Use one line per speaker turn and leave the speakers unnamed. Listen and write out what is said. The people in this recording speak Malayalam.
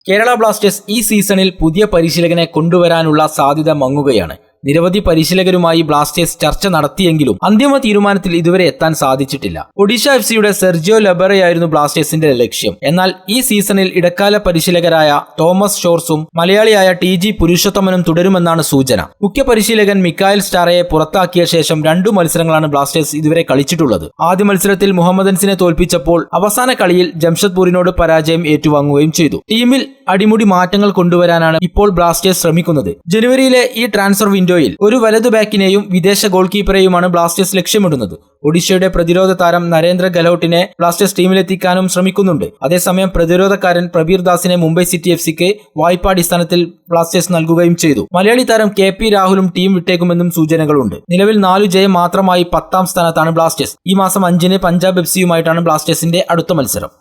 കേരള ബ്ലാസ്റ്റേഴ്സ് ഈ സീസണിൽ പുതിയ പരിശീലകനെ കൊണ്ടുവരാനുള്ള സാധ്യത മങ്ങുകയാണ്. നിരവധി പരിശീലകരുമായി ബ്ലാസ്റ്റേഴ്സ് ചർച്ച നടത്തിയെങ്കിലും അന്തിമ തീരുമാനത്തിൽ ഇതുവരെ എത്താൻ സാധിച്ചിട്ടില്ല. ഒഡീഷ എഫ്സിയുടെ സെർജിയോ ലബറയായിരുന്നു ബ്ലാസ്റ്റേഴ്സിന്റെ ലക്ഷ്യം. എന്നാൽ ഈ സീസണിൽ ഇടക്കാല പരിശീലകരായ തോമസ് ഷോർസും മലയാളിയായ TG പുരുഷോത്തമനും തുടരുമെന്നാണ് സൂചന. മുഖ്യ പരിശീലകൻ മിക്കായൽ സ്റ്റാറയെ പുറത്താക്കിയ ശേഷം 2 മത്സരങ്ങളാണ് ബ്ലാസ്റ്റേഴ്സ് ഇതുവരെ കളിച്ചിട്ടുള്ളത്. ആദ്യ മത്സരത്തിൽ മുഹമ്മദൻസിനെ തോൽപ്പിച്ചപ്പോൾ അവസാന കളിയിൽ ജംഷഡ്പൂരിനോട് പരാജയം ഏറ്റുവാങ്ങുകയും ചെയ്തു. ടീമിൽ അടിമുടി മാറ്റങ്ങൾ കൊണ്ടുവരാനാണ് ഇപ്പോൾ ബ്ലാസ്റ്റേഴ്സ് ശ്രമിക്കുന്നത്. ജനുവരിയിലെ ഈ ട്രാൻസ്ഫർ വിൻഡോയിൽ ഒരു വലതു ബാക്കിനെയും വിദേശ ഗോൾ കീപ്പറെയുമാണ് ബ്ലാസ്റ്റേഴ്സ് ലക്ഷ്യമിടുന്നത്. ഒഡീഷയുടെ പ്രതിരോധ താരം നരേന്ദ്ര ഗലോട്ടിനെ ബ്ലാസ്റ്റേഴ്സ് ടീമിലെത്തിക്കാനും ശ്രമിക്കുന്നുണ്ട്. അതേസമയം പ്രതിരോധക്കാരൻ പ്രബീർ ദാസിനെ മുംബൈ സിറ്റി എഫ്സിക്ക് വായ്പാടിസ്ഥാനത്തിൽ ബ്ലാസ്റ്റേഴ്സ് നൽകുകയും ചെയ്തു. മലയാളി താരം KP രാഹുലും ടീം വിട്ടേക്കുമെന്നും സൂചനകളുണ്ട്. നിലവിൽ 4 ജയം മാത്രമായി 10ാം സ്ഥാനത്താണ് ബ്ലാസ്റ്റേഴ്സ്. ഈ മാസം 5-ന് പഞ്ചാബ് എഫ്സിയുമായിട്ടാണ് ബ്ലാസ്റ്റേഴ്സിന്റെ അടുത്ത മത്സരം.